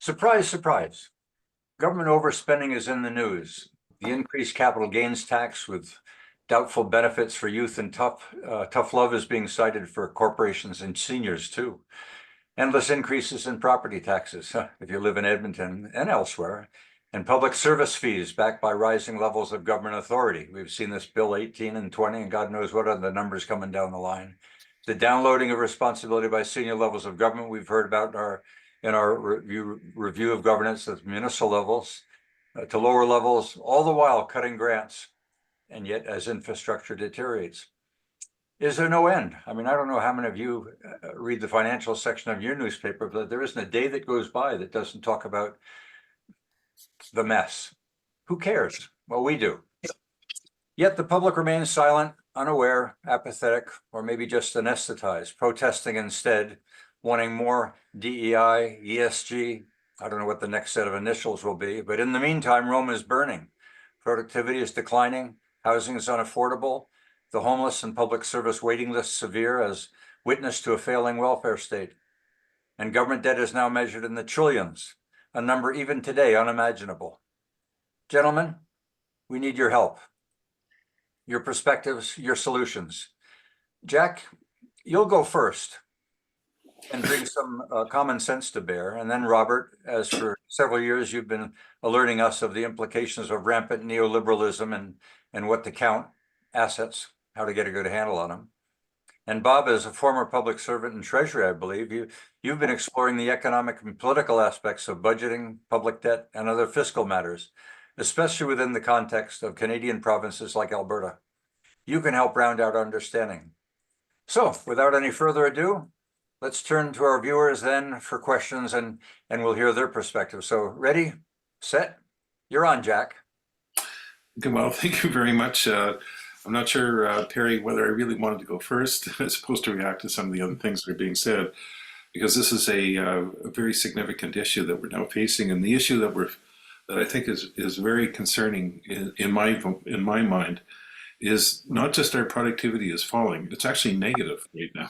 Surprise, surprise. Government overspending is in the news. The increased capital gains tax with doubtful benefits for youth and tough love is being cited for corporations and seniors too. Endless increases in property taxes, if you live in Edmonton and elsewhere, and public service fees backed by rising levels of government authority. We've seen this Bill 18 and 20, and God knows what other numbers coming down the line. The downloading of responsibility by senior levels of government we've heard about in our review of governance at municipal levels to lower levels, all the while cutting grants, and yet as infrastructure deteriorates. Is there no end? I mean, I don't know how many of you read the financial section of your newspaper, but there isn't a day that goes by that doesn't talk about the mess. Who cares? Well, we do. Yet the public remains silent, unaware, apathetic, or maybe just anesthetized, protesting instead, wanting more DEI, ESG. I don't know what the next set of initials will be, but in the meantime, Rome is burning. Productivity is declining, housing is unaffordable, the homeless and public service waiting list severe as witness to a failing welfare state. And government debt is now measured in the trillions, a number even today unimaginable. Gentlemen, we need your help, your perspectives, your solutions. Jack, you'll go first and bring some common sense to bear. And then Robert, as for several years, you've been alerting us of the implications of rampant neoliberalism and what to count, assets, how to get a good handle on them. And Bob, as a former public servant and treasurer, I believe, you've been exploring the economic and political aspects of budgeting, public debt, and other fiscal matters, especially within the context of Canadian provinces like Alberta. You can help round out understanding. So without any further ado, let's turn to our viewers then for questions and we'll hear their perspective. So ready, set, you're on, Jack. Okay, well, thank you very much. I'm not sure, Perry, whether I really wanted to go first as opposed to react to some of the other things that are being said, because this is a very significant issue that we're now facing, and the issue that I think is very concerning in my mind is not just our productivity is falling; it's actually negative right now.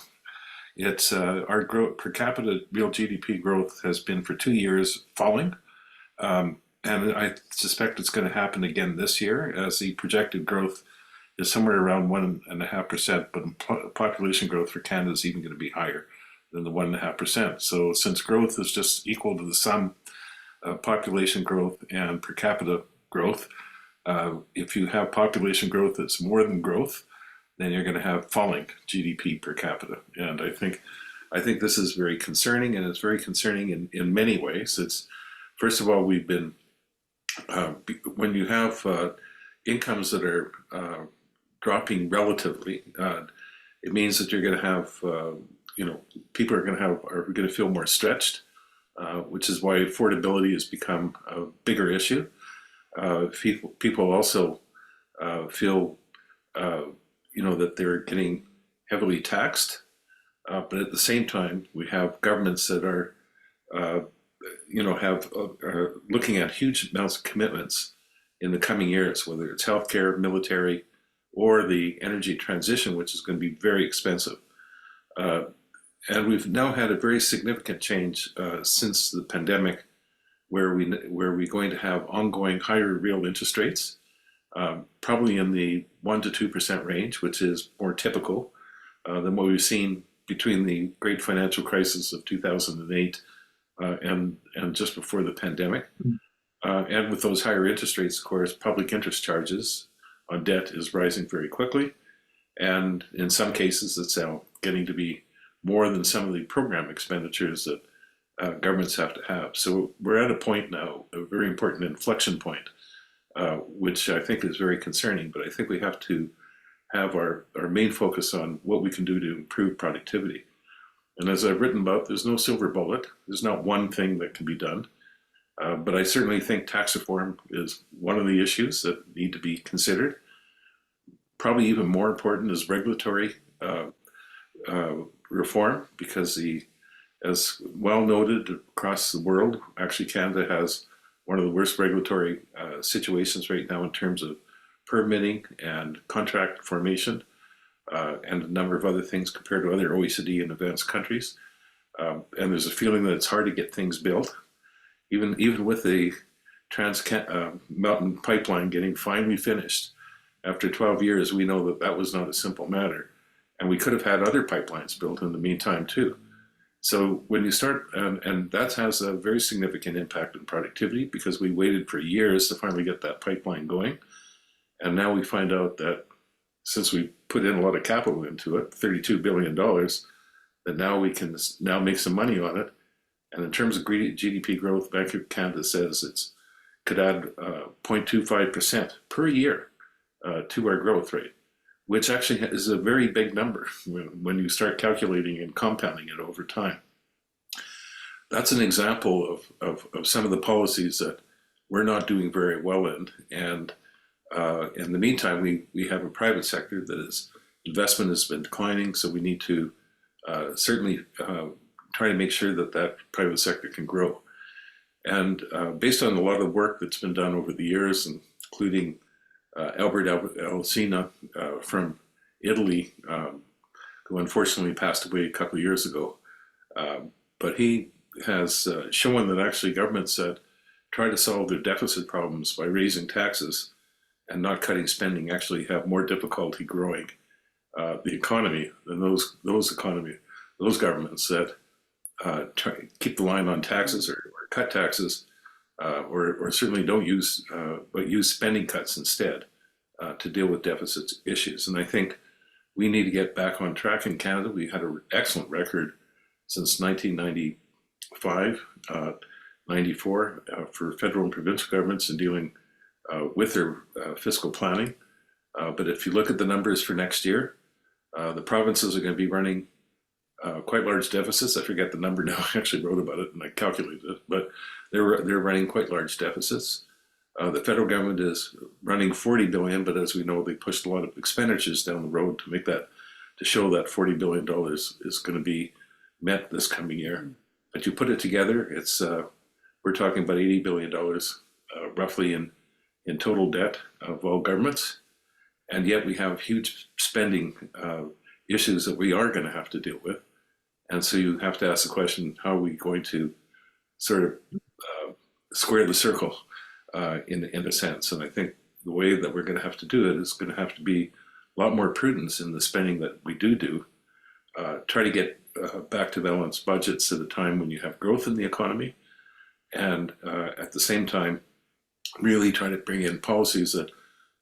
It's our growth per capita real GDP growth has been for 2 years falling. And I suspect it's going to happen again this year as the projected growth is somewhere around 1.5%, but population growth for Canada is even going to be higher than the 1.5%. So since growth is just equal to the sum of population growth and per capita growth, if you have population growth that's more than growth, then you're going to have falling GDP per capita. And I think this is very concerning, and it's very concerning in many ways. It's, first of all, we've been, when you have incomes that are dropping relatively, it means that you're going to have, people are going to feel more stretched, which is why affordability has become a bigger issue. People also feel, that they're getting heavily taxed, but at the same time, we have governments that are, are looking at huge amounts of commitments in the coming years, whether it's healthcare, military, or the energy transition, which is going to be very expensive. And we've now had a very significant change since the pandemic, where we're going to have ongoing higher real interest rates, probably in the 1% to 2% range, which is more typical than what we've seen between the great financial crisis of 2008 and just before the pandemic. And with those higher interest rates, of course, public interest charges on debt is rising very quickly. And in some cases, it's now getting to be more than some of the program expenditures that governments have to have. So we're at a point now, a very important inflection point, which I think is very concerning. But I think we have to have our main focus on what we can do to improve productivity. And as I've written about, there's no silver bullet. There's not one thing that can be done. But I certainly think tax reform is one of the issues that need to be considered. Probably even more important is regulatory reform, because as well noted across the world, actually Canada has one of the worst regulatory situations right now in terms of permitting and contract formation and a number of other things compared to other OECD and advanced countries. And there's a feeling that it's hard to get things built. even with the Trans Mountain Pipeline getting finally finished after 12 years, we know that that was not a simple matter, and we could have had other pipelines built in the meantime too. So when you start, and that has a very significant impact on productivity, because we waited for years to finally get that pipeline going, and now we find out that since we put in a lot of capital into it, $32 billion, that now we can now make some money on it. And in terms of GDP growth, Bank of Canada says it's could add 0.25% per year to our growth rate, which actually is a very big number when you start calculating and compounding it over time. That's an example of some of the policies that we're not doing very well in. And in the meantime, we have a private sector that is, investment has been declining, so we need to certainly try to make sure that that private sector can grow. And based on a lot of work that's been done over the years, including Albert Alcina from Italy, who unfortunately passed away a couple of years ago, but he has shown that actually governments that try to solve their deficit problems by raising taxes and not cutting spending actually have more difficulty growing the economy than those governments that try to keep the line on taxes or cut taxes, or certainly don't use, but use spending cuts instead to deal with deficit issues. And I think we need to get back on track in Canada. We had an excellent record since 1995, 94 for federal and provincial governments in dealing with their fiscal planning. But if you look at the numbers for next year, the provinces are going to be running quite large deficits. I forget the number now. I actually wrote about it and I calculated it, but they're running quite large deficits. The federal government is running 40 billion, but as we know, they pushed a lot of expenditures down the road to make that, to show that $40 billion is going to be met this coming year. But you put it together, it's we're talking about $80 billion roughly in total debt of all governments, and yet we have huge spending issues that we are going to have to deal with. And so you have to ask the question, how are we going to sort of square the circle in a sense? And I think the way that we're going to have to do it is going to have to be a lot more prudence in the spending that we do. Try to get back to balanced budgets at a time when you have growth in the economy, and at the same time, really try to bring in policies that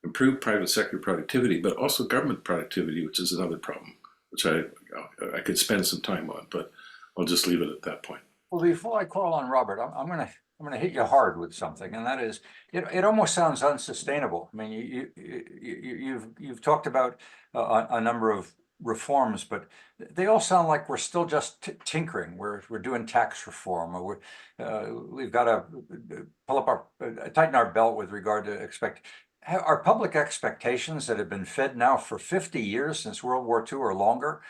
improve private sector productivity, but also government productivity, which is another problem, which I could spend some time on, but I'll just leave it at that point. Well, before I call on Robert, I'm gonna hit you hard with something, and that is, it almost sounds unsustainable. I mean, you've talked about a number of reforms, but they all sound like we're still just tinkering. We're doing tax reform, or we've got to pull up tighten our belt with regard to our public expectations that have been fed now for 50 years since World War II or longer.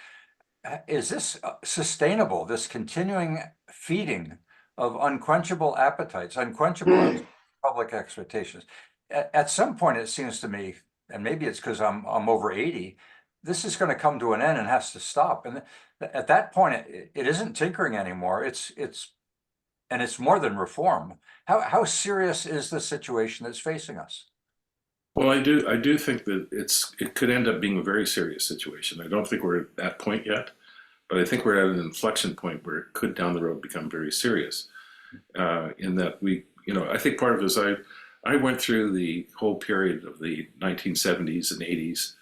Is this sustainable, this continuing feeding of unquenchable appetites, unquenchable public expectations? At some point, it seems to me, and maybe it's because I'm over 80, this is going to come to an end and has to stop. And at that point, it isn't tinkering anymore. It's more than reform. How serious is the situation that's facing us? Well, I do think that it could end up being a very serious situation. I don't think we're at that point yet, but I think we're at an inflection point where it could down the road become very serious. In that I think part of it is I went through the whole period of the 1970s and 80s.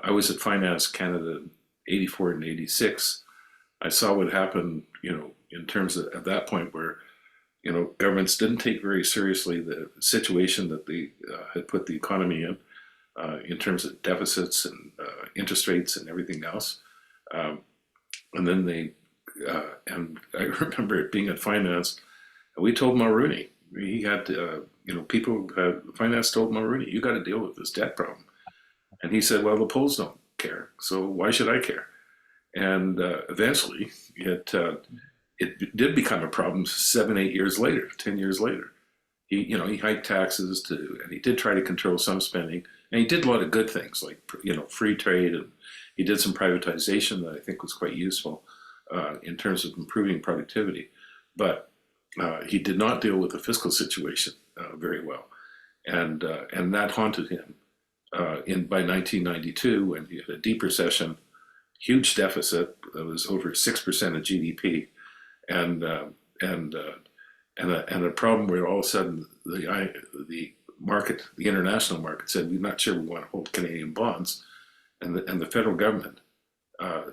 I was at Finance Canada in 84 and 86. I saw what happened, in terms of at that point where governments didn't take very seriously the situation that they had put the economy in terms of deficits and interest rates and everything else. And then and I remember it being at Finance, and we told Mulrooney, he had, people at Finance told Mulrooney, you got to deal with this debt problem. And he said, well, the polls don't care, so why should I care? And eventually it did become a problem 7-8 years later, 10 years later. He hiked taxes and he did try to control some spending, and he did a lot of good things like, free trade, and he did some privatization that I think was quite useful in terms of improving productivity. But He did not deal with the fiscal situation very well, and that haunted him by 1992, when he had a deep recession, huge deficit that was over 6% of GDP, and a problem where all of a sudden the market, the international market, said we're not sure we want to hold Canadian bonds, and the federal government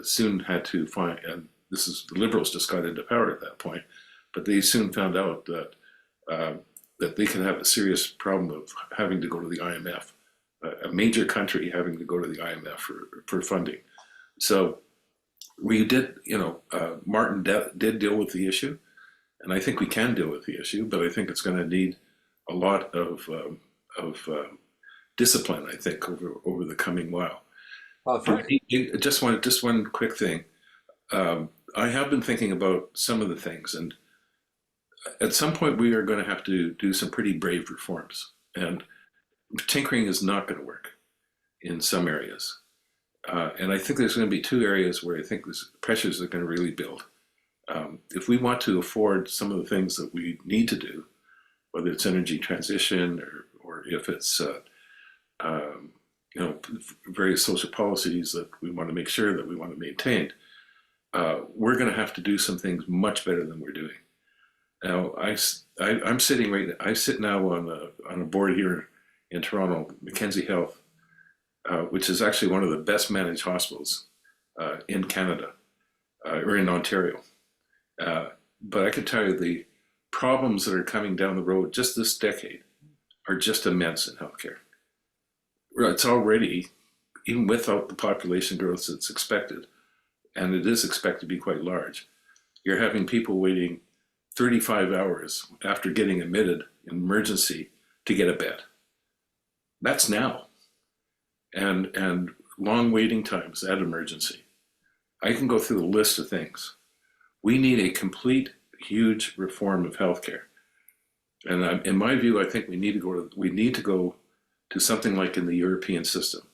soon had to find, and this is the Liberals just got into power at that point, but they soon found out that that they can have a serious problem of having to go to the IMF, a major country having to go to the IMF for funding. So we did, Martin did deal with the issue, and I think we can deal with the issue, but I think it's going to need a lot of discipline, I think, over the coming while. Just one quick thing. I have been thinking about some of the things, and at some point we are going to have to do some pretty brave reforms, and tinkering is not going to work in some areas. And I think there's going to be two areas where I think this pressures are going to really build. If we want to afford some of the things that we need to do, whether it's energy transition or if it's various social policies that we want to make sure that we want to maintain, we're going to have to do some things much better than we're doing. Now, I sit now on a board here in Toronto, Mackenzie Health, which is actually one of the best managed hospitals in Canada, or in Ontario. But I can tell you the problems that are coming down the road just this decade are just immense in healthcare. It's already, even without the population growth that's expected, and it is expected to be quite large, you're having people waiting 35 hours after getting admitted in emergency to get a bed. That's now. And long waiting times at emergency. I can go through the list of things. We need a complete, huge reform of healthcare. And in my view, I think we need to go to something like in the European system,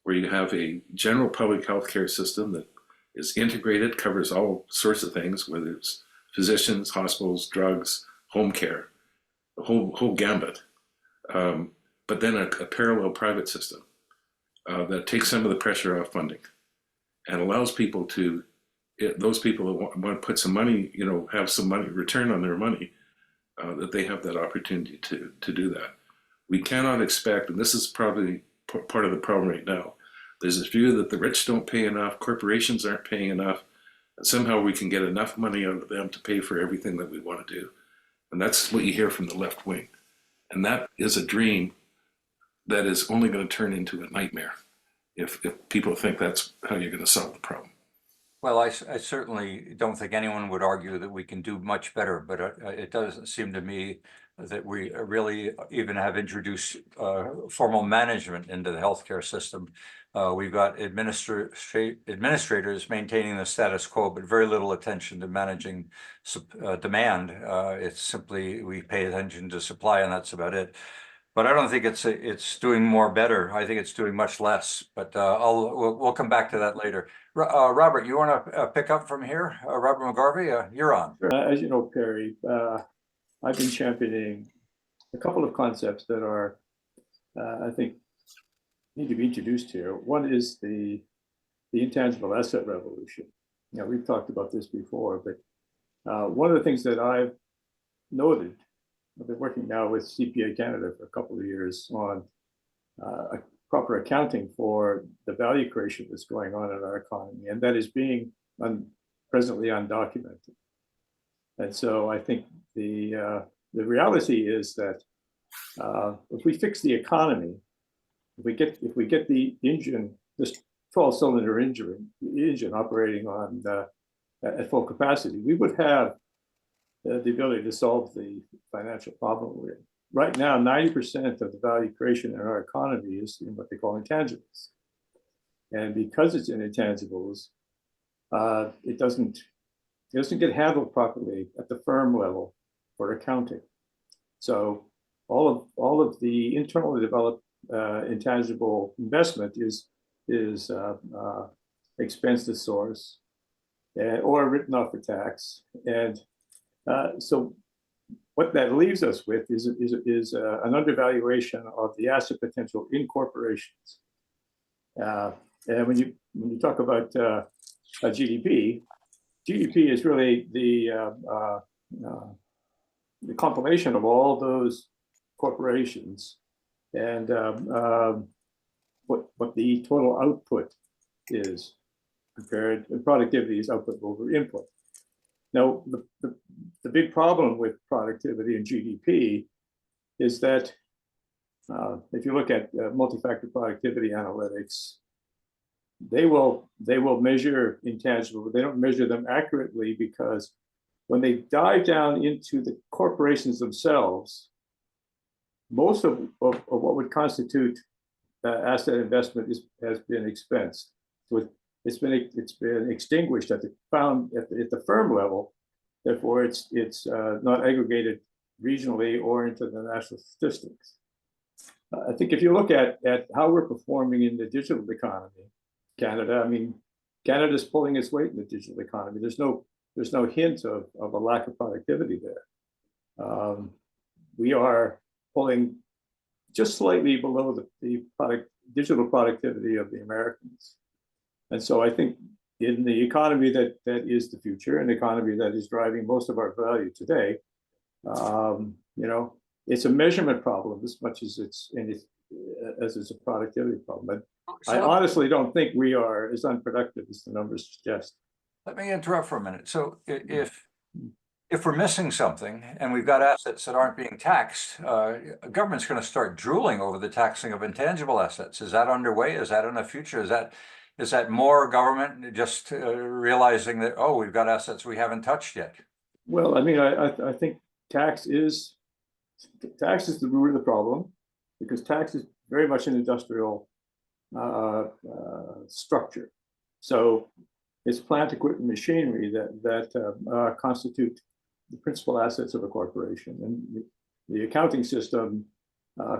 where you have a general public healthcare system that is integrated, covers all sorts of things, whether it's physicians, hospitals, drugs, home care, the whole gambit. But then a parallel private system that takes some of the pressure off funding and allows people those people that want to put some money, have some money, return on their money, that they have that opportunity to do that. We cannot expect, and this is probably part of the problem right now, there's this view that the rich don't pay enough, corporations aren't paying enough, and somehow we can get enough money out of them to pay for everything that we want to do. And that's what you hear from the left wing. And that is a dream that is only going to turn into a nightmare if people think that's how you're going to solve the problem. Well, I certainly don't think anyone would argue that we can do much better, but it doesn't seem to me that we really even have introduced formal management into the healthcare system. We've got administrators maintaining the status quo, but very little attention to managing demand. It's simply we pay attention to supply, and that's about it. But I don't think it's doing more better. I think it's doing much less. But we'll come back to that later. Robert, you want to pick up from here? Robert McGarvey, you're on. As you know, Perry, I've been championing a couple of concepts that are, I think, need to be introduced here. One is the intangible asset revolution. We've talked about this before, but one of the things that I've noted, I've been working now with CPA Canada for a couple of years on a proper accounting for the value creation that's going on in our economy, and that is being presently undocumented. And so I think the reality is that if we fix the economy, if we get the engine, this 12-cylinder engine operating on at full capacity, we would have the ability to solve the financial problem we're in. Right now, 90% of the value creation in our economy is in what they call intangibles. And because it's in intangibles, it doesn't get handled properly at the firm level for accounting. So all of the internally developed intangible investment is expensed to source or written off for tax. And so what that leaves us with is an undervaluation of the asset potential in corporations. And when you talk about GDP is really the compilation of all those corporations and what the total output is compared. Productivity is output over input. Now, the big problem with productivity and GDP is that if you look at multi-factor productivity analytics, they will measure intangible, but they don't measure them accurately, because when they dive down into the corporations themselves, most of what would constitute asset investment has been expensed. So it's been extinguished at the firm level. Therefore, it's not aggregated regionally or into the national statistics. I think if you look at how we're performing in the digital economy, Canada, I mean, Canada's pulling its weight in the digital economy. There's no hint of a lack of productivity there. We are pulling just slightly below the digital productivity of the Americans. And so I think in the economy that is the future, an economy that is driving most of our value today, it's a measurement problem as much as it's a productivity problem. But I honestly don't think we are as unproductive as the numbers suggest. Let me interrupt for a minute. So if we're missing something and we've got assets that aren't being taxed, government's going to start drooling over the taxing of intangible assets. Is that underway? Is that in the future? Is that more government just realizing that, oh, we've got assets we haven't touched yet? Well, I mean, I think tax is the root of the problem, because tax is very much an industrial structure. So it's plant, equipment, machinery that constitute the principal assets of a corporation, and the accounting system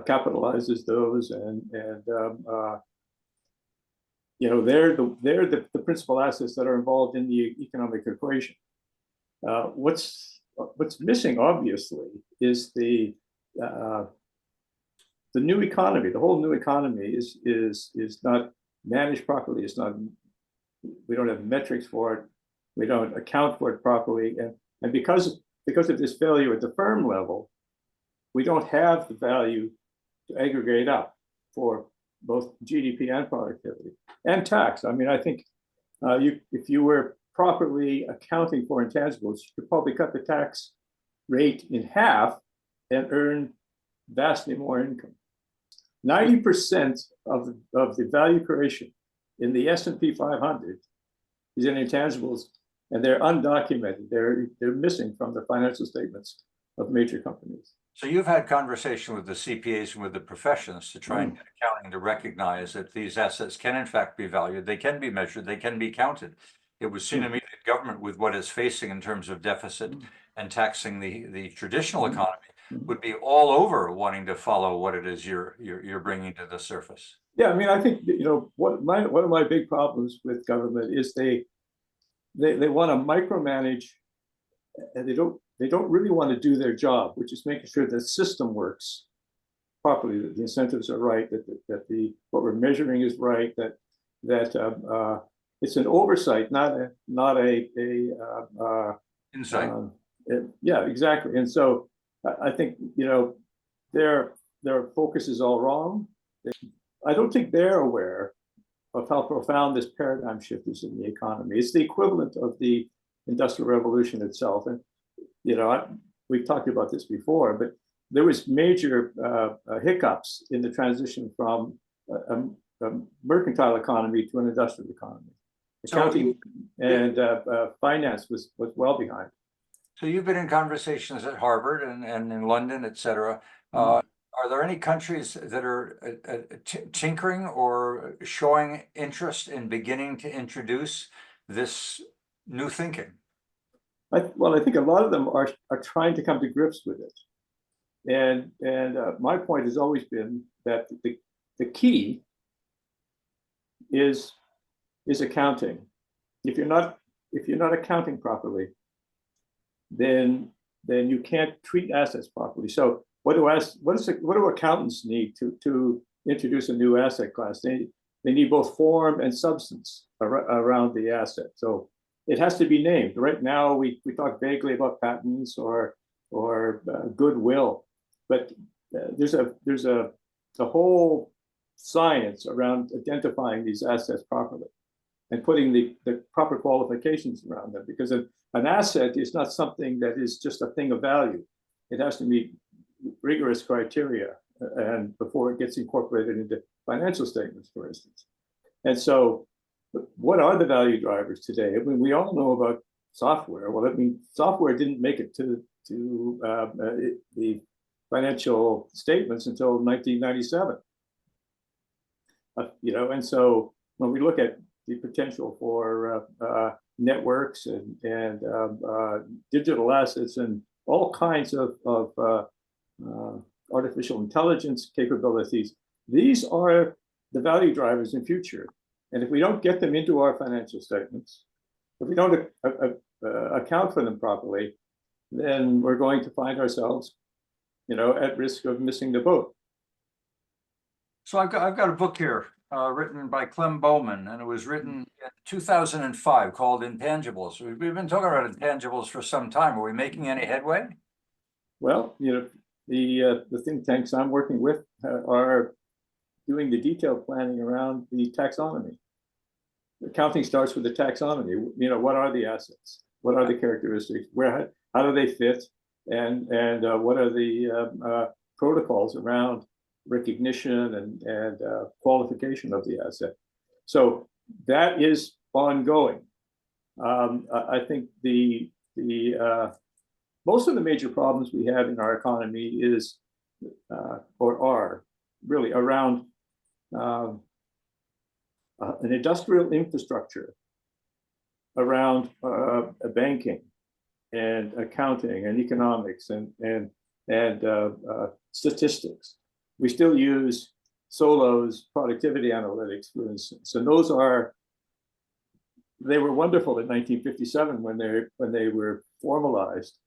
capitalizes those, and they're the principal assets that are involved in the economic equation. What's missing, obviously, is the new economy. The whole new economy is not managed properly. It's not. We don't have metrics for it. We don't account for it properly, and because of this failure at the firm level, we don't have the value to aggregate up for both GDP and productivity and tax. I mean, I think if you were properly accounting for intangibles, you could probably cut the tax rate in half and earn vastly more income. 90% of the value creation in the S&P 500 is in intangibles, and they're undocumented. They're missing from the financial statements of major companies. So you've had conversation with the CPAs and with the professions to try and get accounting to recognize that these assets can in fact be valued, they can be measured, they can be counted. It would seem to me that government, with what it's facing in terms of deficit and taxing the traditional economy, would be all over wanting to follow what it is you're bringing to the surface. Yeah, I mean, I think one of my big problems with government is they want to micromanage, and they don't really want to do their job, which is making sure the system works properly, that the incentives are right, that what we're measuring is right, that it's an oversight, not a insight. Yeah, exactly. And so I think their focus is all wrong. I don't think they're aware of how profound this paradigm shift is in the economy. It's the equivalent of the Industrial Revolution itself. And we've talked about this before, but there was major hiccups in the transition from a mercantile economy to an industrial economy. Accounting and finance was well behind. So you've been in conversations at Harvard and in London, et cetera. Are there any countries that are tinkering or showing interest in beginning to introduce this new thinking? I think a lot of them are trying to come to grips with it. And my point has always been that the key is accounting. If you're not accounting properly, then then you can't treat assets properly. So what do accountants need to introduce a new asset class? They need both form and substance around the asset. So it has to be named. Right now, we talk vaguely about patents or goodwill, but there's a whole science around identifying these assets properly and putting the proper qualifications around them, because an asset is not something that is just a thing of value. It has to meet rigorous criteria and before it gets incorporated into financial statements, for instance. And so what are the value drivers today? I mean, we all know about software. Well, I mean, software didn't make it to the financial statements until 1997. And so when we look at the potential for networks and digital assets and all kinds of artificial intelligence capabilities, these are the value drivers in future. And if we don't get them into our financial statements, if we don't account for them properly, then we're going to find ourselves, at risk of missing the boat. So I've got a book here written by Clem Bowman, and it was written in 2005 called Intangibles. We've been talking about intangibles for some time. Are we making any headway? Well, the think tanks I'm working with are doing the detailed planning around the taxonomy. Accounting starts with the taxonomy. What are the assets? What are the characteristics? How do they fit? And what are the protocols around recognition and qualification of the asset? So that is ongoing. I think the most of the major problems we have in our economy is or are really around an industrial infrastructure around banking and accounting and economics and statistics. We still use Solo's productivity analytics, for instance, and they were wonderful in 1957 when they were formalized.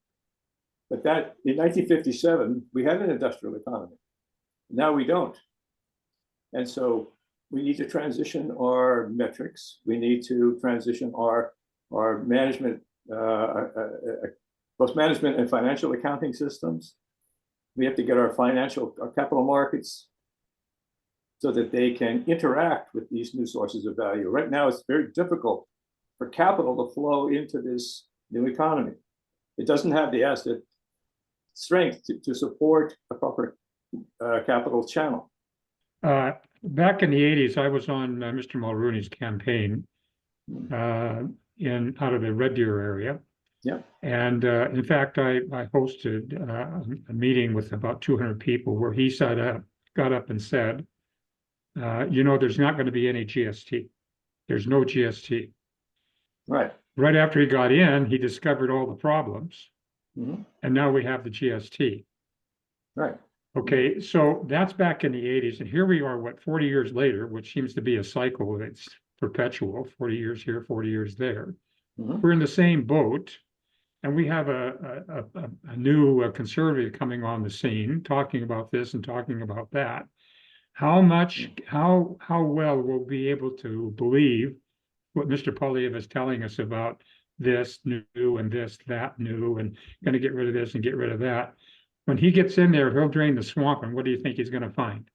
But that in 1957 we had an industrial economy. Now we don't, and so we need to transition our metrics. We need to transition our management, both management and financial accounting systems. We have to get our capital markets so that they can interact with these new sources of value. Right now, it's very difficult for capital to flow into this new economy. It doesn't have the asset strength to support a proper capital channel. Back in the 80s, I was on Mr. Mulrooney's campaign out of the Red Deer area. Yeah. And in fact, I hosted a meeting with about 200 people where he got up and said, there's not going to be any GST. There's no GST. Right. Right after he got in, he discovered all the problems. Mm-hmm. And now we have the GST. Right. Okay, so that's back in the 80s. And here we are, 40 years later, which seems to be a cycle that's perpetual, 40 years here, 40 years there. Mm-hmm. We're in the same boat. And we have a new conservative coming on the scene, talking about this and talking about that. How well we'll be able to believe what Mr. Poilievre is telling us about this new and this, that new, and going to get rid of this and get rid of that. When he gets in there, he'll drain the swamp, and what do you think he's going to find?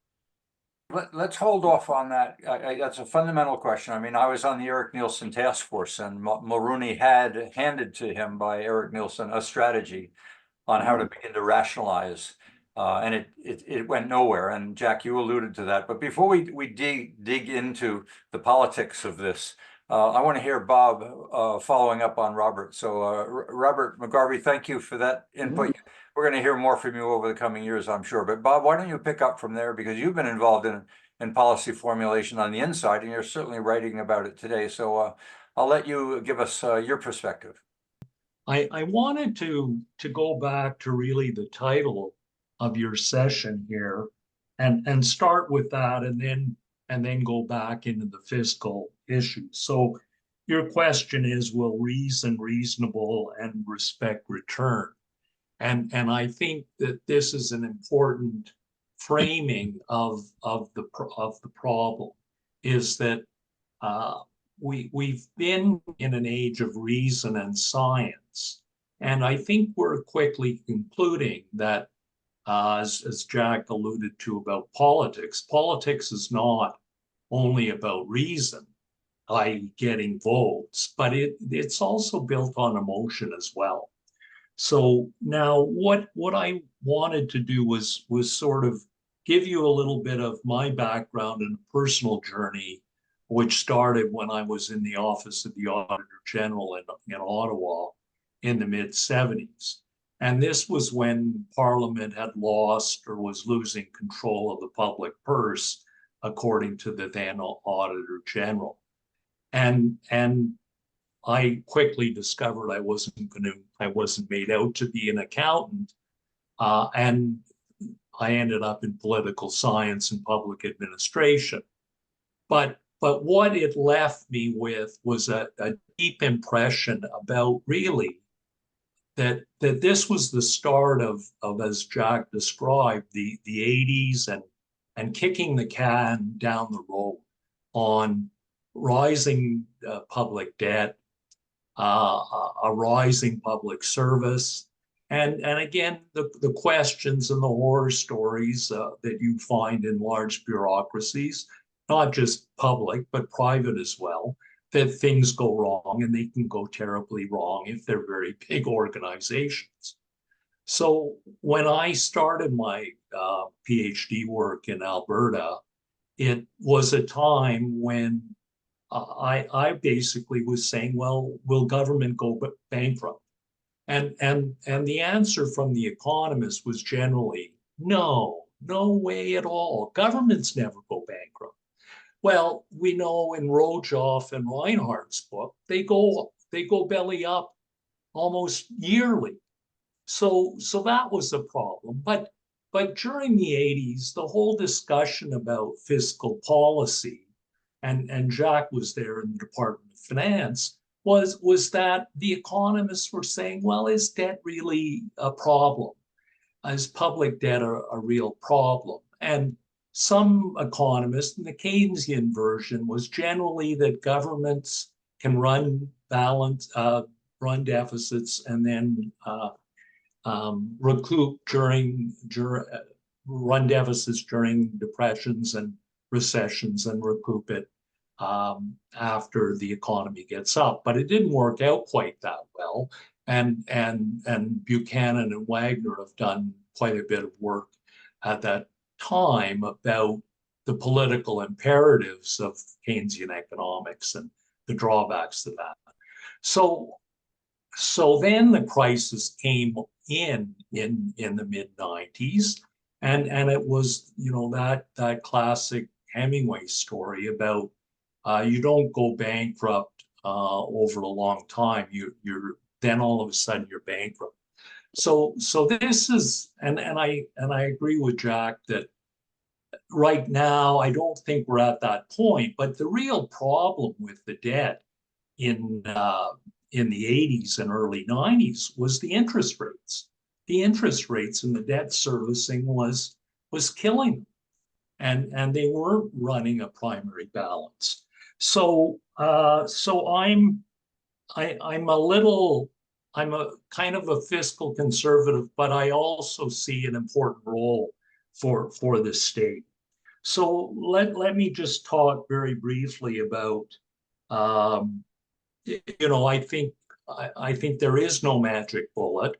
Let's hold off on that. That's a fundamental question. I mean, I was on the Eric Nielsen task force, and Mulrooney had handed to him by Eric Nielsen a strategy on how to begin to rationalize, and it went nowhere. And Jack, you alluded to that. But before we dig into the politics of this, I want to hear Bob following up on Robert. So Robert McGarvey, thank you for that input. Mm-hmm. We're going to hear more from you over the coming years, I'm sure. But Bob, why don't you pick up from there, because you've been involved in policy formulation on the inside, and you're certainly writing about it today. So I'll let you give us your perspective. I wanted to go back to really the title of your session here, and start with that, and then go back into the fiscal issues. So your question is, will reason, reasonable, and respect return? And I think that this is an important framing of the problem, is that we've been in an age of reason and science, and I think we're quickly concluding that, as Jack alluded to about politics, politics is not only about reason, i.e. getting votes, but it's also built on emotion as well. So now what I wanted to do was sort of give you a little bit of my background and personal journey, which started when I was in the office of the Auditor General in Ottawa in the mid-70s. And this was when Parliament had lost or was losing control of the public purse, according to the then Auditor General. And I quickly discovered I wasn't made out to be an accountant, and I ended up in political science and public administration. But what it left me with was a deep impression about really that this was the start of as Jack described, the 80s and kicking the can down the road on rising public debt, a rising public service, and again the questions and the horror stories that you find in large bureaucracies, not just public but private as well, that things go wrong, and they can go terribly wrong if they're very big organizations. So when I started my PhD work in Alberta, it was a time when I basically was saying, well, will government go bankrupt? And the answer from the economists was generally, no way at all. Governments never go bankrupt. Well, we know in Rojoff and Reinhardt's book, they go belly up almost yearly. So that was the problem. But during the 80s, the whole discussion about fiscal policy, and Jacques was there in the Department of Finance, was that the economists were saying, well, is debt really a problem? Is public debt a real problem? And some economists, and the Keynesian version was generally that governments can run deficits and then recoup run deficits during depressions and recessions and recoup it after the economy gets up. But it didn't work out quite that well. And Buchanan and Wagner have done quite a bit of work at that time about the political imperatives of Keynesian economics and the drawbacks to that. So then the crisis came in the mid-90s, and it was, that classic Hemingway story about you don't go bankrupt over a long time. You're then all of a sudden you're bankrupt. So this is, and I agree with Jack that right now I don't think we're at that point. But the real problem with the debt in the 80s and early 90s was the interest rates. The interest rates in the debt servicing was killing them, and they weren't running a primary balance. So I'm a kind of a fiscal conservative, but I also see an important role for the state. So let me just talk very briefly about, I think there is no magic bullet.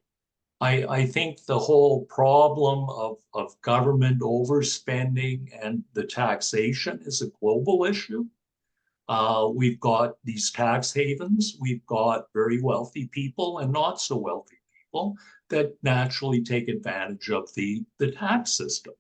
I think the whole problem of government overspending and the taxation is a global issue. We've got these tax havens, we've got very wealthy people and not so wealthy people that naturally take advantage of the tax system,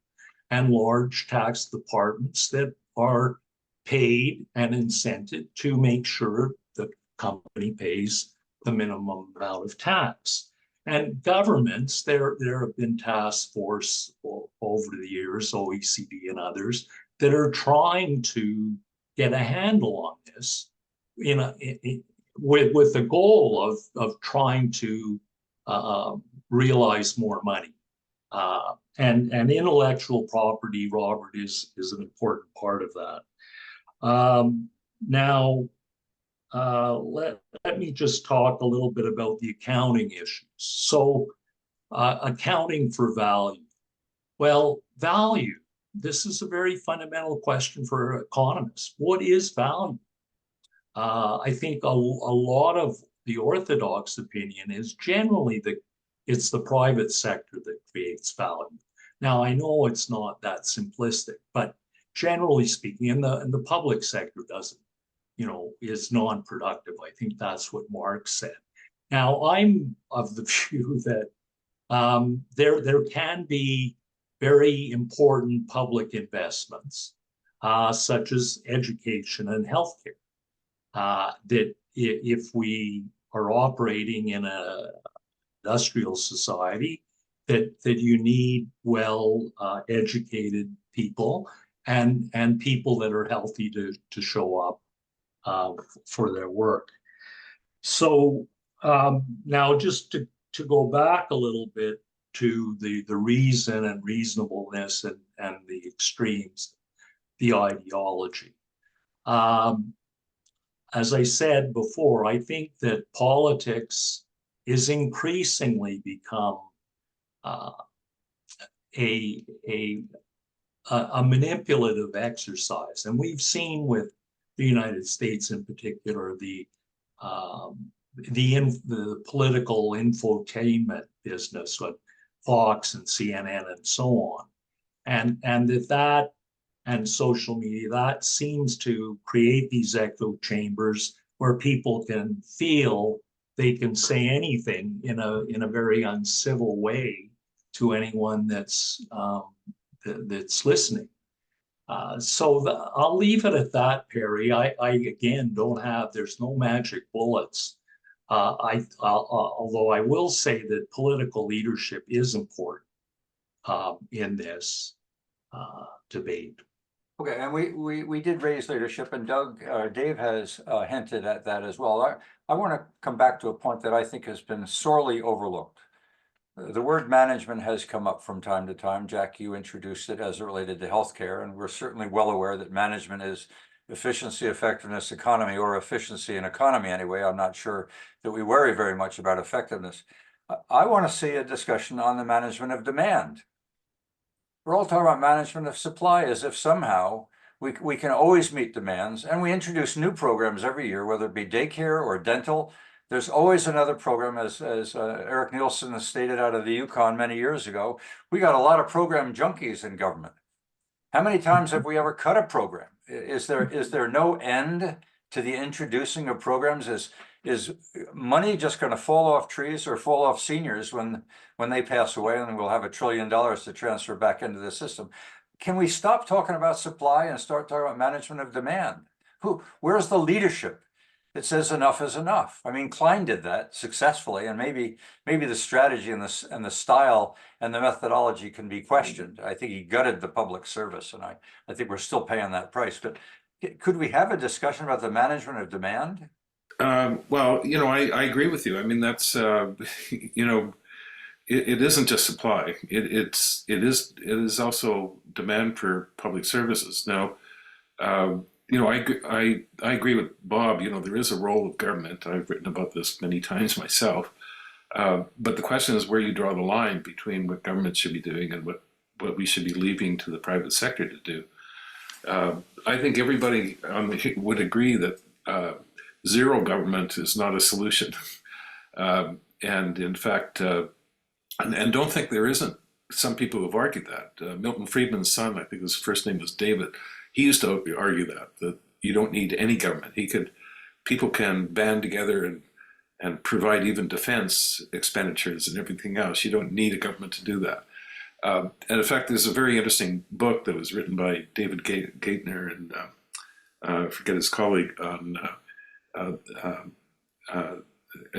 and large tax departments that are paid and incented to make sure the company pays the minimum amount of tax. And governments, there have been task force over the years, OECD and others, that are trying to get a handle on this, with the goal of trying to realize more money. And intellectual property, Robert, is an important part of that. Now, let me just talk a little bit about the accounting issues. So, accounting for value. Well, value, this is a very fundamental question for economists. What is value? I think a lot of the orthodox opinion is generally that it's the private sector that creates value. Now, I know it's not that simplistic, but generally speaking, and the public sector doesn't, is non-productive. I think that's what Marx said. Now, I'm of the view that there can be very important public investments, such as education and healthcare, that if we are operating in an industrial society, that you need well educated people and people that are healthy to show up for their work. So now just to go back a little bit to the reason and reasonableness and the extremes, the ideology. As I said before, I think that politics is increasingly become a manipulative exercise, and we've seen with the United States in particular the political infotainment business with Fox and CNN and so on, and that and social media, that seems to create these echo chambers where people can feel they can say anything in a very uncivil way to anyone that's listening. So I'll leave it at that, Perry. I again there's no magic bullets. Although I will say that political leadership is important in this debate. Okay, and we did raise leadership, and Dave has hinted at that as well. I want to come back to a point that I think has been sorely overlooked. The word management has come up from time to time. Jack, you introduced it as it related to healthcare, and we're certainly well aware that management is efficiency, effectiveness, economy, or efficiency and economy anyway. I'm not sure that we worry very much about effectiveness. I want to see a discussion on the management of demand. We're all talking about management of supply as if somehow we can always meet demands, and we introduce new programs every year, whether it be daycare or dental. There's always another program, as Eric Nielsen has stated out of the Yukon many years ago. We got a lot of program junkies in government. How many times have we ever cut a program? Is there no end to the introducing of programs? Is money just going to fall off trees or fall off seniors when they pass away, and we'll have $1 trillion to transfer back into the system? Can we stop talking about supply and start talking about management of demand? Where's the leadership that says enough is enough? I mean, Klein did that successfully, and maybe the strategy and the style and the methodology can be questioned. I think he gutted the public service, and I think we're still paying that price. But could we have a discussion about the management of demand? Well, I agree with you. I mean, that's it isn't just supply. It is also demand for public services. Now, I agree with Bob. There is a role of government. I've written about this many times myself. But the question is where you draw the line between what government should be doing and what we should be leaving to the private sector to do. I think everybody would agree that zero government is not a solution. And in fact, and don't think there isn't some people who have argued that. Milton Friedman's son, I think his first name was David, he used to argue that you don't need any government. People can band together and provide even defense expenditures and everything else. You don't need a government to do that. And in fact, there's a very interesting book that was written by David Gaitner and I forget his colleague on, I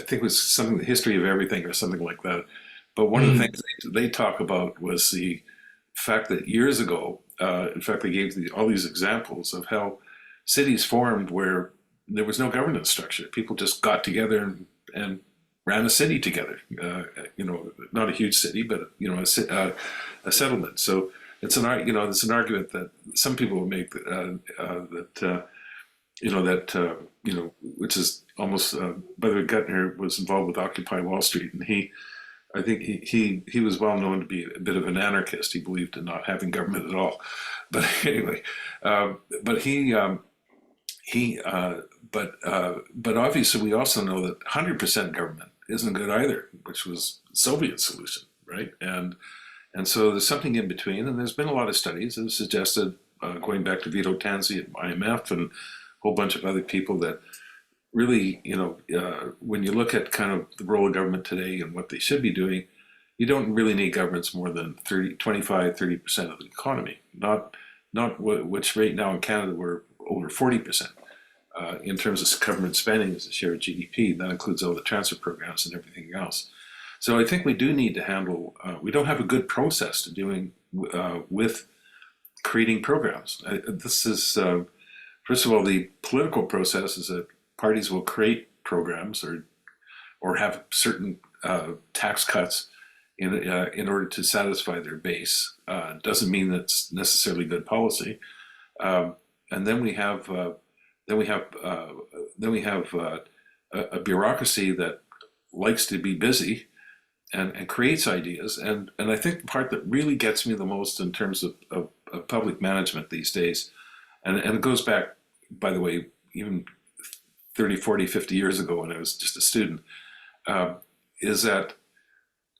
think it was something, the history of everything or something like that. But one of the things they talk about was the fact that years ago, in fact, they gave all these examples of how cities formed where there was no governance structure. People just got together and ran a city together. Not a huge city, but a settlement. So it's it's an argument that some people will make which is almost. By the way, Guttner was involved with Occupy Wall Street, and I think he was well known to be a bit of an anarchist. He believed in not having government at all. But anyway, but obviously we also know that 100% government isn't good either, which was the Soviet solution, right? And so there's something in between, and there's been a lot of studies that have suggested, going back to Vito Tanzi at IMF and a whole bunch of other people, that really, when you look at kind of the role of government today and what they should be doing, you don't really need governments more than 25-30% of the economy, not which right now in Canada we're over 40%. In terms of government spending as a share of GDP, that includes all the transfer programs and everything else. So I think we do need to handle, we don't have a good process to doing with creating programs. This is, first of all, the political process is that parties will create programs or have certain tax cuts in order to satisfy their base. Doesn't mean that's necessarily good policy. And then we have a bureaucracy that likes to be busy and creates ideas. And I think the part that really gets me the most in terms of public management these days, and it goes back, by the way, even 30, 40, 50 years ago when I was just a student, is that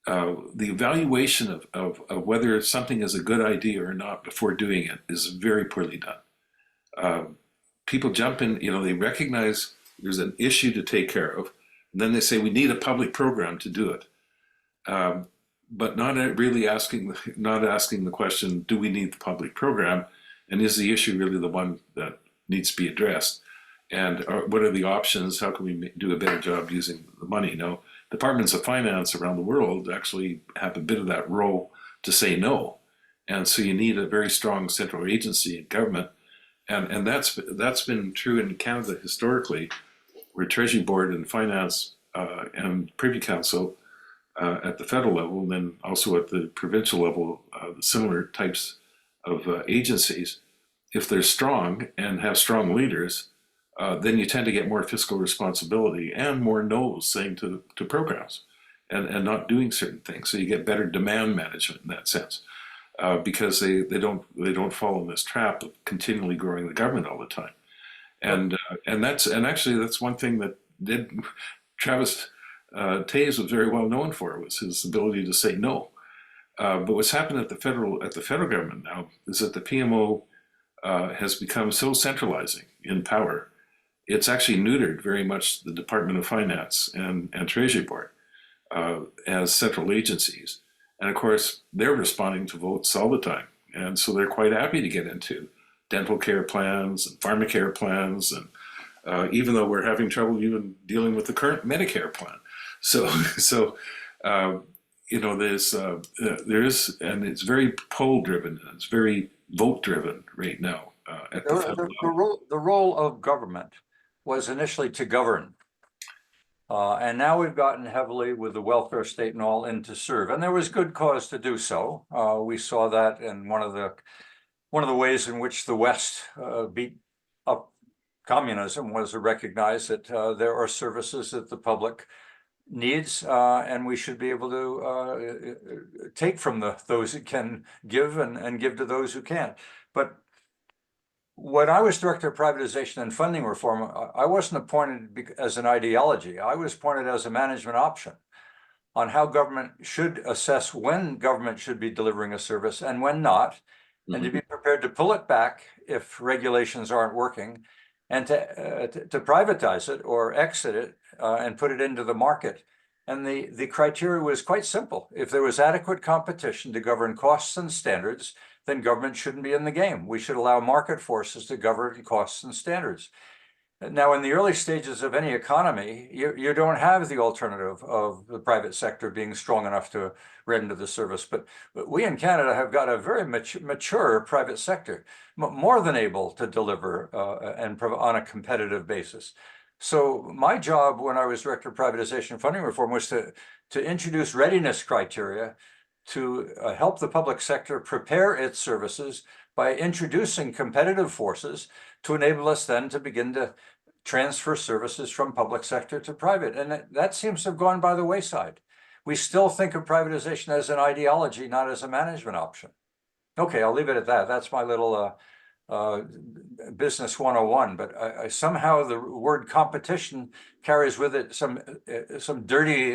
the evaluation of whether something is a good idea or not before doing it is very poorly done. People jump in, they recognize there's an issue to take care of, and then they say we need a public program to do it, but not really asking the question, do we need the public program, and is the issue really the one that needs to be addressed, and what are the options? How can we do a better job using the money? Now, departments of finance around the world actually have a bit of that role to say no, and so you need a very strong central agency in government. And that's been true in Canada historically, where Treasury Board and Finance and Privy Council at the federal level, and then also at the provincial level, the similar types of agencies, if they're strong and have strong leaders, then you tend to get more fiscal responsibility and more no's saying to programs and not doing certain things. So you get better demand management in that sense. Because they don't fall in this trap of continually growing the government all the time, and actually that's one thing that Travis Taze was very well known for, was his ability to say no. But what's happened at the federal government now is that the PMO has become so centralizing in power, it's actually neutered very much the Department of Finance and Treasury Board as central agencies. And of course, they're responding to votes all the time. And so they're quite happy to get into dental care plans and pharmacare plans, and even though we're having trouble even dealing with the current Medicare plan. So there's, and it's very poll driven, and it's very vote driven right now at the federal level. The role of government was initially to govern. And now we've gotten heavily with the welfare state and all in to serve, and there was good cause to do so. We saw that in one of the ways in which the West beat up communism was to recognize that there are services that the public needs, and we should be able to take from those who can give and give to those who can't. But when I was director of privatization and funding reform, I wasn't appointed as an ideology. I was appointed as a management option on how government should assess when government should be delivering a service and when not, and to be prepared to pull it back if regulations aren't working, and to privatize it or exit it and put it into the market. And the criteria was quite simple. If there was adequate competition to govern costs and standards, then government shouldn't be in the game. We should allow market forces to govern costs and standards. Now, in the early stages of any economy, you don't have the alternative of the private sector being strong enough to render the service. But we in Canada have got a very mature private sector, more than able to deliver and on a competitive basis. So my job when I was Director of Privatization and Funding Reform was to introduce readiness criteria to help the public sector prepare its services by introducing competitive forces to enable us then to begin to transfer services from public sector to private. And that seems to have gone by the wayside. We still think of privatization as an ideology, not as a management option. Okay, I'll leave it at that. That's my little business 101, but somehow the word competition carries with it some dirty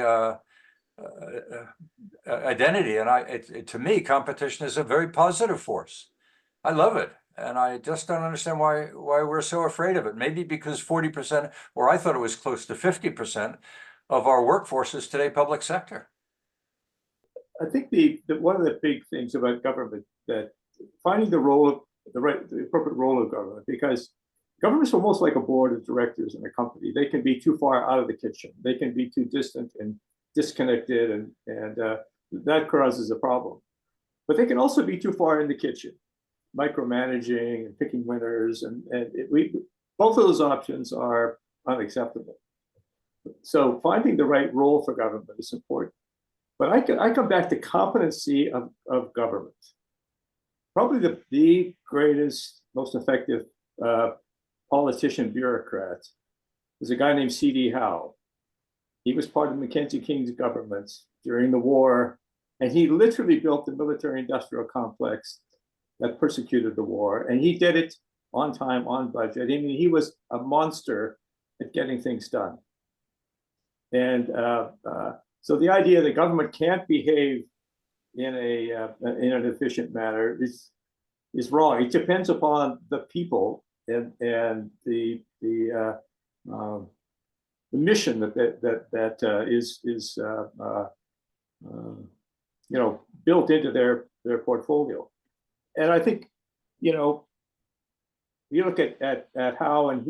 identity, and to me, competition is a very positive force. I love it, and I just don't understand why we're so afraid of it. Maybe because 40%, or I thought it was close to 50% of our workforce is today public sector. I think the one of the big things about government, that finding the role of the appropriate role of government, because government's almost like a board of directors in a company. They can be too far out of the kitchen. They can be too distant and disconnected, and that causes a problem. But they can also be too far in the kitchen, micromanaging and picking winners, and both of those options are unacceptable. So finding the right role for government is important. But I come back to competency of government. Probably the greatest, most effective politician bureaucrat is a guy named C.D. Howe. He was part of Mackenzie King's government during the war, and he literally built the military-industrial complex that persecuted the war, and he did it on time, on budget. I mean, he was a monster at getting things done. And so the idea that government can't behave in an efficient manner is wrong. It depends upon the people and the mission that is built into their portfolio. And I think, you look at Howe and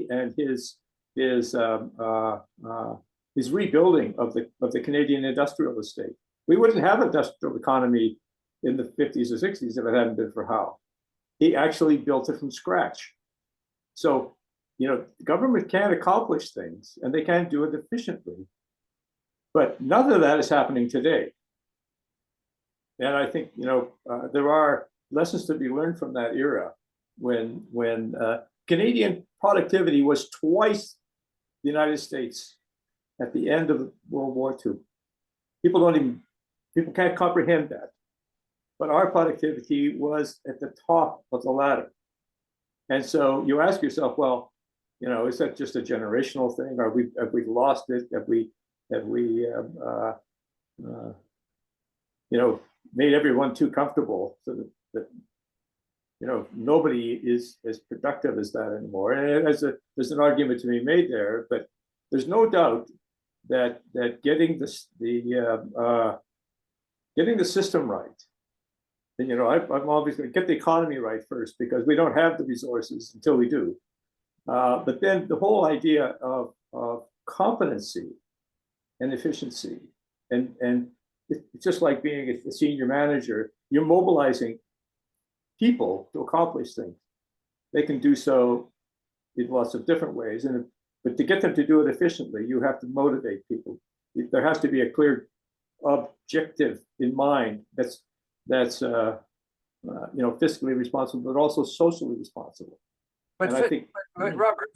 his rebuilding of the Canadian industrial estate. We wouldn't have an industrial economy in the 50s or 60s if it hadn't been for Howe. He actually built it from scratch. So, government can accomplish things and they can do it efficiently, but none of that is happening today. And I think, there are lessons to be learned from that era when Canadian productivity was twice the United States at the end of World War II. People can't comprehend that. But our productivity was at the top of the ladder. And so you ask yourself, well, is that just a generational thing? Have we lost it? Have we made everyone too comfortable so that nobody is as productive as that anymore? And there's an argument to be made there, but there's no doubt that getting the system right. And I'm always going to get the economy right first, because we don't have the resources until we do. But then the whole idea of competency and efficiency, and it's just like being a senior manager. You're mobilizing people to accomplish things. They can do so in lots of different ways, but to get them to do it efficiently, you have to motivate people. There has to be a clear objective in mind that's fiscally responsible, but also socially responsible. But Robert,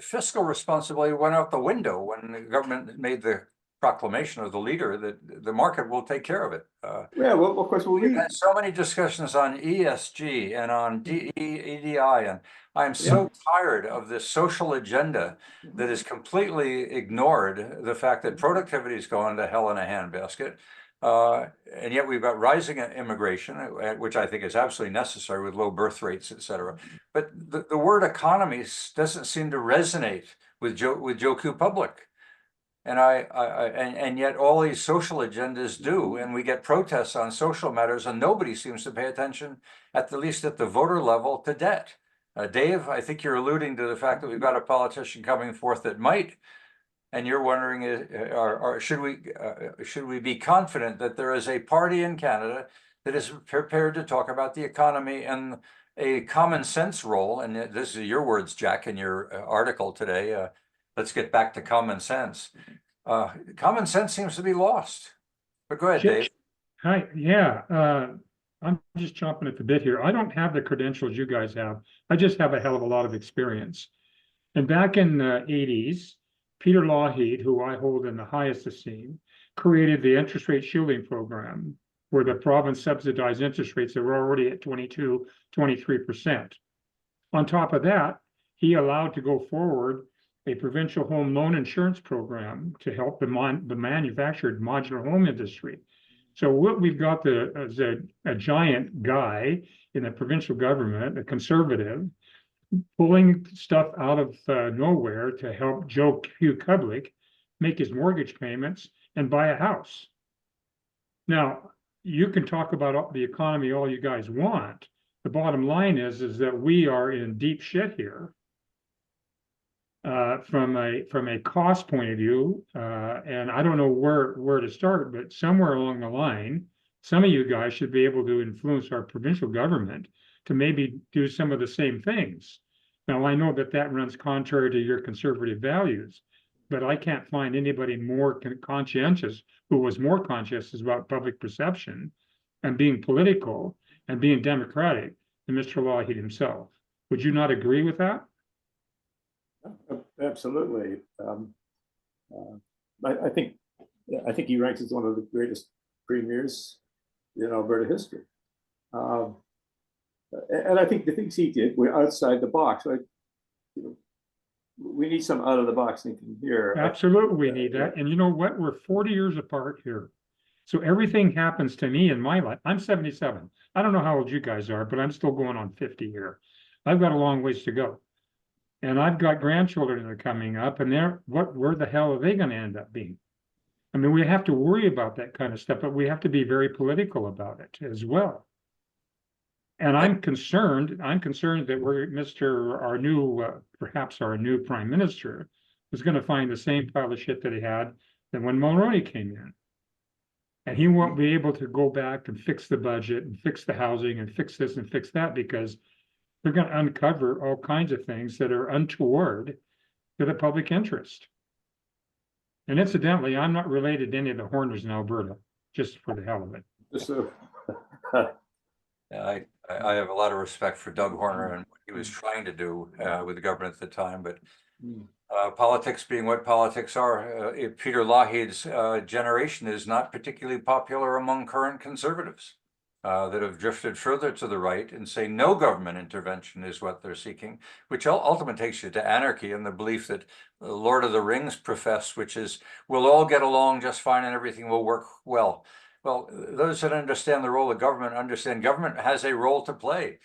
fiscal responsibility went out the window when the government made the proclamation of the leader that the market will take care of it. Well, of course, we've had so many discussions on ESG and on DEI, and I'm so tired of this social agenda that has completely ignored the fact that productivity is going to hell in a handbasket. And yet we've got rising immigration, which I think is absolutely necessary with low birth rates, et cetera. But the word economy doesn't seem to resonate with Joe Q. Public. And yet all these social agendas do, and we get protests on social matters, and nobody seems to pay attention, at least at the voter level, to debt. Dave, I think you're alluding to the fact that we've got a politician coming forth that might, and you're wondering, should we be confident that there is a party in Canada that is prepared to talk about the economy and a common sense role? And this is your words, Jack, in your article today. let's get back to common sense. Common sense seems to be lost. But go ahead, Sure. Dave. Hi, yeah, I'm just chomping at the bit here. I don't have the credentials you guys have. I just have a hell of a lot of experience. And back in the 80s, Peter Lougheed, who I hold in the highest esteem, created the interest rate shielding program, where the province subsidized interest rates that were already at 22, 23%. On top of that, he allowed to go forward a provincial home loan insurance program to help the manufactured modular home industry. So what we've got is a giant guy in the provincial government, a conservative, pulling stuff out of nowhere to help Joe Q. Kublik make his mortgage payments and buy a house. Now, you can talk about the economy all you guys want. The bottom line is that we are in deep shit here. From a cost point of view, and I don't know where to start, but somewhere along the line, some of you guys should be able to influence our provincial government to maybe do some of the same things. Now, I know that runs contrary to your conservative values, but I can't find anybody more conscientious who was more conscientious about public perception and being political and being democratic than Mr. Lougheed himself. Would you not agree with that? Absolutely. I think he ranks as one of the greatest premiers in Alberta history. And I think the things he did were outside the box. We need some out of the box thinking here. Absolutely, we need that. And you know what? We're 40 years apart here. So everything happens to me in my life. I'm 77. I don't know how old you guys are, but I'm still going on 50 here. I've got a long ways to go. And I've got grandchildren that are coming up, and where the hell are they going to end up being? I mean, we have to worry about that kind of stuff, but we have to be very political about it as well. And I'm concerned that perhaps our new prime minister is going to find the same pile of shit that he had than when Mulroney came in. And he won't be able to go back and fix the budget and fix the housing and fix this and fix that, because they're going to uncover all kinds of things that are untoward to the public interest. And incidentally, I'm not related to any of the Horners in Alberta, just for the hell of it. So, I have a lot of respect for Doug Horner and what he was trying to do with the government at the time, but politics being what politics are, Peter Lougheed's generation is not particularly popular among current conservatives that have drifted further to the right and say no government intervention is what they're seeking, which ultimately takes you to anarchy and the belief that Lord of the Rings profess, which is we'll all get along just fine and everything will work well. Well, those that understand the role of government understand government has a role to play,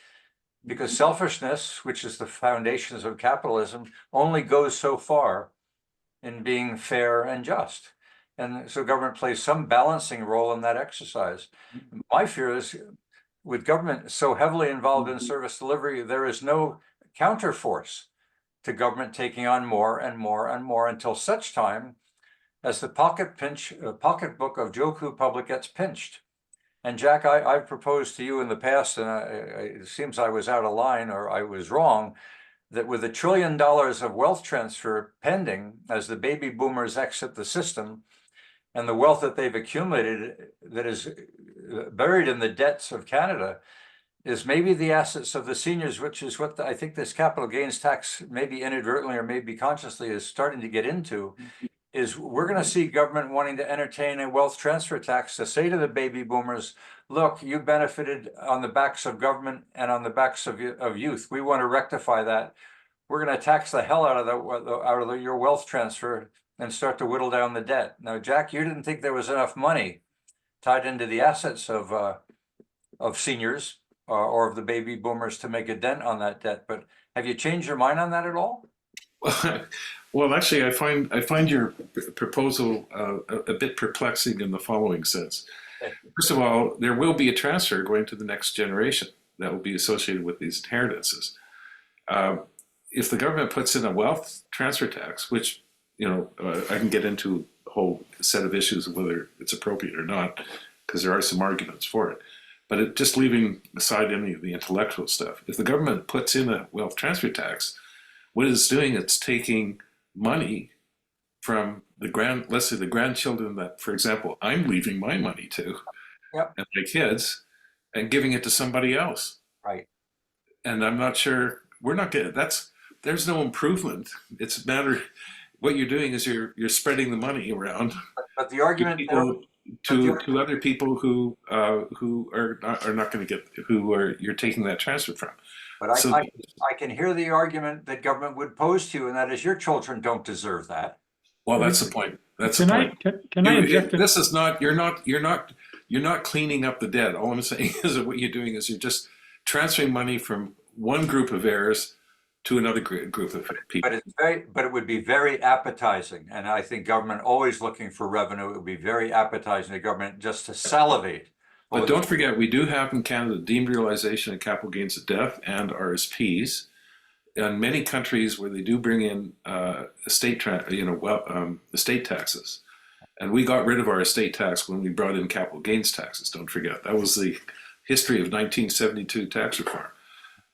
because selfishness, which is the foundations of capitalism, only goes so far in being fair and just. And so government plays some balancing role in that exercise. My fear is with government so heavily involved in service delivery, there is no counterforce to government taking on more and more and more until such time as the pocketbook of Joe Q. Public gets pinched. And Jack, I've proposed to you in the past, and it seems I was out of line or I was wrong, that with $1 trillion of wealth transfer pending as the baby boomers exit the system, and the wealth that they've accumulated that is buried in the debts of Canada is maybe the assets of the seniors, which is what I think this capital gains tax, maybe inadvertently or maybe consciously, is starting to get into, is we're going to see government wanting to entertain a wealth transfer tax to say to the baby boomers, look, you benefited on the backs of government and on the backs of youth. We want to rectify that. We're going to tax the hell out of your wealth transfer and start to whittle down the debt. Now, Jack, you didn't think there was enough money tied into the assets of seniors or of the baby boomers to make a dent on that debt. But have you changed your mind on that at all? Well, actually, I find your proposal a bit perplexing in the following sense. First of all, there will be a transfer going to the next generation that will be associated with these inheritances. If the government puts in a wealth transfer tax, which I can get into a whole set of issues of whether it's appropriate or not, because there are some arguments for it. But just leaving aside any of the intellectual stuff, if the government puts in a wealth transfer tax, what it's doing, it's taking money from let's say the grandchildren that, for example, I'm leaving my money to, Yep. and my kids, and giving it to somebody else. Right. And I'm not sure, we're not getting, there's no improvement. It's a matter, what you're doing is you're spreading the money around But the argument to other people who are not going to get, you're taking that transfer from. But I can hear the argument that government would pose to you, and that is your children don't deserve that. Well, that's the point. That's the point. Can I object? This is not, you're not cleaning up the debt. All I'm saying is that what you're doing is you're just transferring money from one group of heirs to another group of people. But it would be very appetizing, and I think government always looking for revenue. It would be very appetizing to government just to salivate. But don't forget, we do have in Canada deemed realization of capital gains of death and RSPs. In many countries where they do bring in estate taxes, and we got rid of our estate tax when we brought in capital gains taxes. Don't forget, that was the history of 1972 tax reform.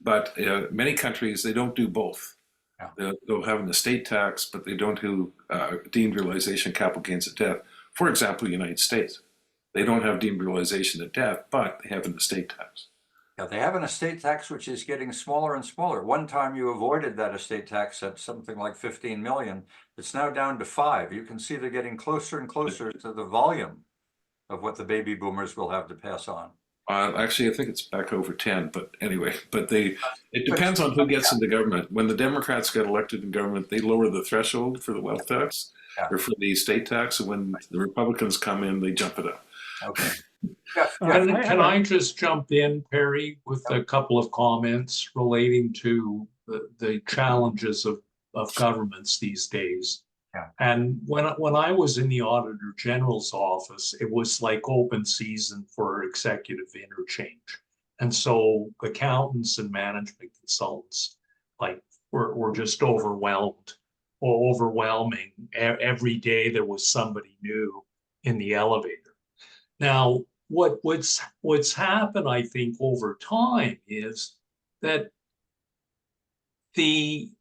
But many countries, they don't do both. Yeah. They'll have an estate tax, but they don't do deemed realization capital gains of death. For example, the United States, they don't have deemed realization of death, but they have an estate tax. Yeah, they have an estate tax which is getting smaller and smaller. One time you avoided that estate tax at something like 15 million. It's now down to 5. You can see they're getting closer and closer to the volume of what the baby boomers will have to pass on. Actually, I think it's back over 10, but anyway, it depends on who gets into government. When the Democrats get elected in government, they lower the threshold for the wealth tax or for the estate tax. And when the Republicans come in, they jump it up. Okay. Can I just jump in, Perry, with a couple of comments relating to the challenges of governments these days? Yeah. And when I was in the Auditor General's office, it was like open season for executive interchange. And so accountants and management consultants were just overwhelming. Every day there was somebody new in the elevator. Now, what's happened, I think, over time is that the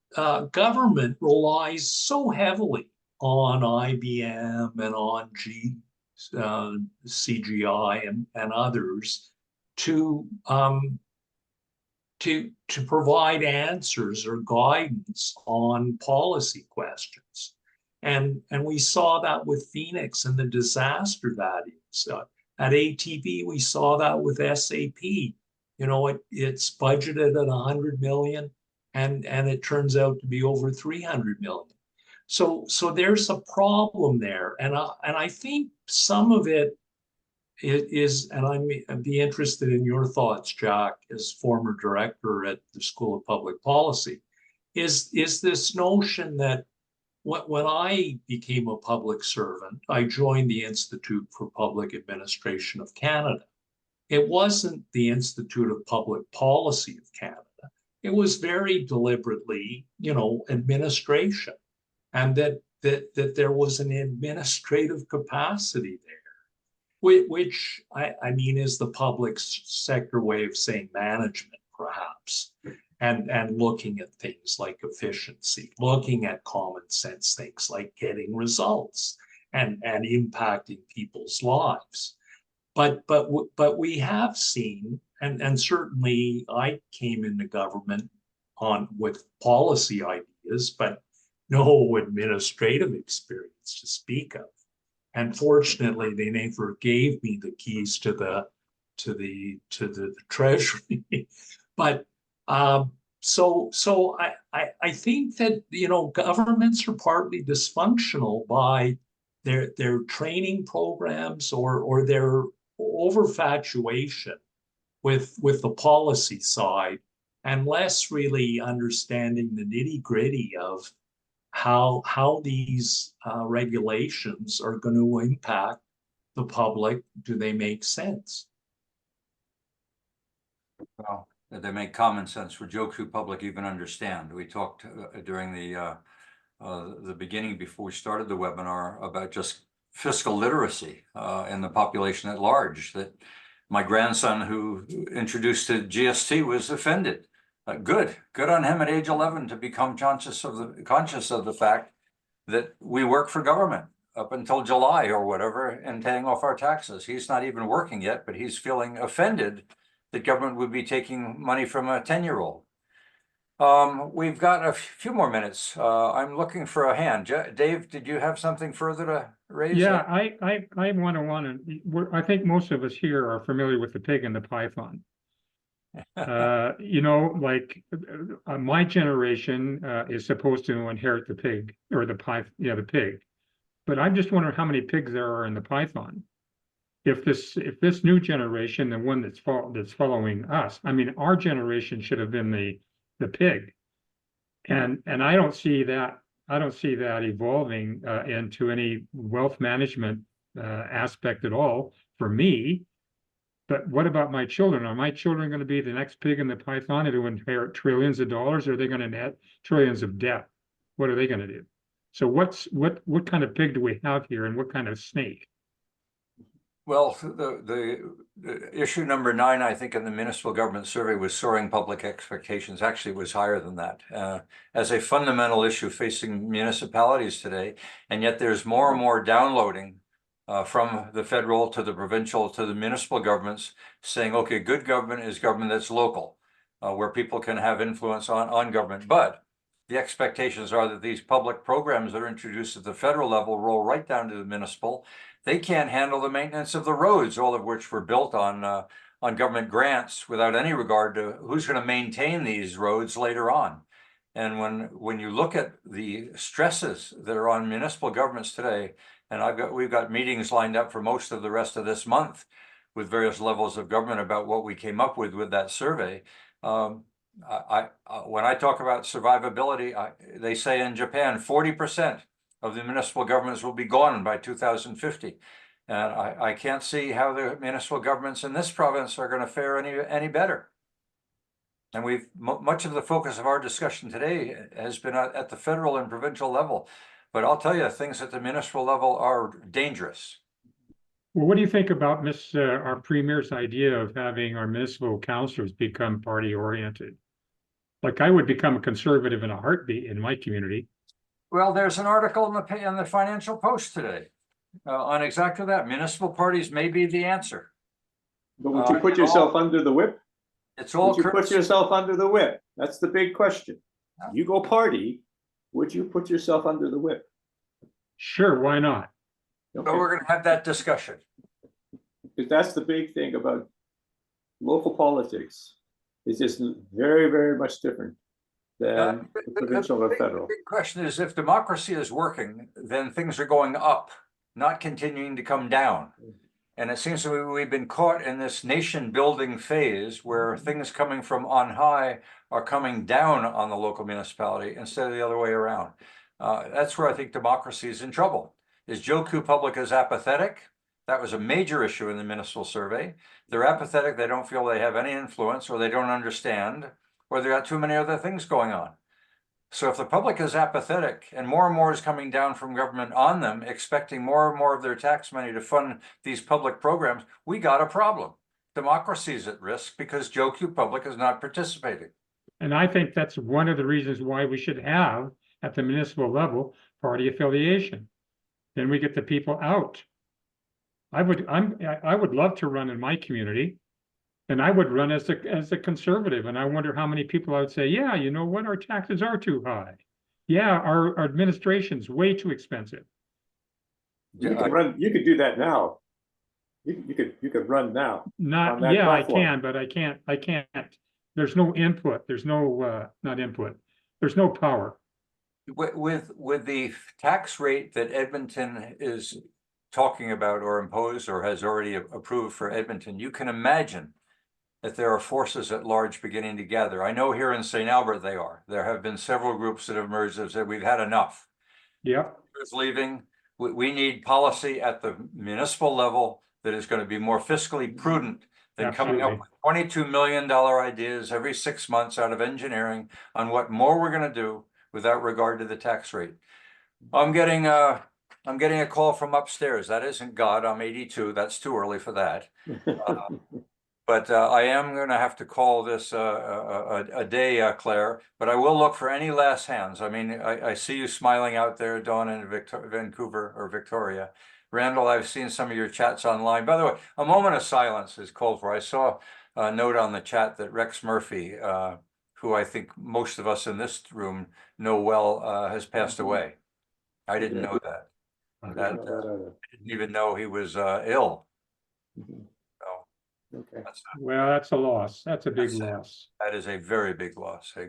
government relies so heavily on IBM and on CGI and others to provide answers or guidance on policy questions. And we saw that with Phoenix and the disaster that is. At ATV, we saw that with SAP. You know, it's budgeted at 100 million, and it turns out to be over 300 million. So there's a problem there, and I think some of it is, and I'd be interested in your thoughts, Jack, as former director at the School of Public Policy, is this notion that when I became a public servant, I joined the Institute for Public Administration of Canada. It wasn't the Institute of Public Policy of Canada. It was very deliberately, administration, and that there was an administrative capacity there, which I mean is the public sector way of saying management, perhaps. And looking at things like efficiency, looking at common sense things like getting results and impacting people's lives. But we have seen, and certainly I came into government with policy ideas, but no administrative experience to speak of. And fortunately, they never gave me the keys to the treasury, but. So I think that governments are partly dysfunctional by their training programs or their overfatuation with the policy side, and less really understanding the nitty-gritty of how these regulations are going to impact the public. Do they make sense? Well, they make common sense for jokes who public even understand. We talked during the beginning, before we started the webinar, about just fiscal literacy in the population at large. That my grandson, who introduced to GST, was offended. Good on him at age 11 to become conscious of the fact that we work for government up until July or whatever and paying off our taxes. He's not even working yet, but he's feeling offended that government would be taking money from a 10-year-old. We've got a few more minutes. I'm looking for a hand. Dave, did you have something further to raise? Yeah, I I think most of us here are familiar with the pig and the python. You know, like my generation is supposed to inherit the pig or the pig. But I'm just wondering how many pigs there are in the python. If this new generation, the one that's following us, I mean, our generation should have been the pig. And I don't see that evolving into any wealth management aspect at all for me. But what about my children? Are my children going to be the next pig in the python to inherit trillions of dollars? Or are they going to net trillions of debt? What are they going to do? So what kind of pig do we have here, and what kind of snake? Well, the issue number 9, I think, in the municipal government survey was soaring public expectations. Actually, it was higher than that as a fundamental issue facing municipalities today. And yet there's more and more downloading from the federal to the provincial to the municipal governments saying, okay, good government is government that's local, where people can have influence on government. But the expectations are that these public programs that are introduced at the federal level roll right down to the municipal. They can't handle the maintenance of the roads, all of which were built on government grants without any regard to who's going to maintain these roads later on. And when you look at the stresses that are on municipal governments today, and we've got meetings lined up for most of the rest of this month with various levels of government about what we came up with that survey. When I talk about survivability, they say in Japan, 40% of the municipal governments will be gone by 2050. And I can't see how the municipal governments in this province are going to fare any better. And much of the focus of our discussion today has been at the federal and provincial level. But I'll tell you, things at the municipal level are dangerous. Well, what do you think about our premier's idea of having our municipal councillors become party oriented? Like, I would become a conservative in a heartbeat in my community. Well, there's an article in the Financial Post today on exactly that. Municipal parties may be the answer. But would you put yourself under the whip? It's all. Would you put yourself under the whip? That's the big question. You go party, would you put yourself under the whip? Sure, why not? Okay. So we're going to have that discussion. Because that's the big thing about local politics. It's just very, very much different than the provincial or federal. The big question is, if democracy is working, then things are going up, not continuing to come down. And it seems to me we've been caught in this nation building phase where things coming from on high are coming down on the local municipality instead of the other way around. That's where I think democracy is in trouble. Is Joe Q Public is apathetic? That was a major issue in the municipal survey. They're apathetic, they don't feel they have any influence, or they don't understand, or they got too many other things going on. So if the public is apathetic and more is coming down from government on them, expecting more and more of their tax money to fund these public programs, we got a problem. Democracy is at risk because Joe Q Public is not participating. And I think that's one of the reasons why we should have, at the municipal level, party affiliation. Then we get the people out. I would love to run in my community, and I would run as a conservative. And I wonder how many people I would say, yeah, you know what, our taxes are too high. Yeah, our administration's way too expensive. You can run. You could do that now. You could run now. Not yeah, platform. I can, but I can't. There's no input. There's no not input. There's no power. With the tax rate that Edmonton is talking about or imposed or has already approved for Edmonton, you can imagine that there are forces at large beginning to gather. I know here in St. Albert they are. There have been several groups that have emerged that said we've had enough. Yeah. It's leaving. We need policy at the municipal level that is going to be more fiscally prudent than Absolutely. coming up with $22 million ideas every 6 months out of engineering on what more we're going to do without regard to the tax rate. I'm getting a call from upstairs. That isn't God. I'm 82. That's too early for that. But I am going to have to call this a day, Claire. But I will look for any last hands. I mean, I see you smiling out there, Dawn in Vancouver or Victoria. Randall, I've seen some of your chats online. By the way, a moment of silence is called for. I saw a note on the chat that Rex Murphy, who I think most of us in this room know well, has passed away. I didn't know that. I That didn't know that either. didn't even know he was ill. Mhm. So Okay. that's Well, that's a loss. That's a big That's it. loss. that is a very big loss.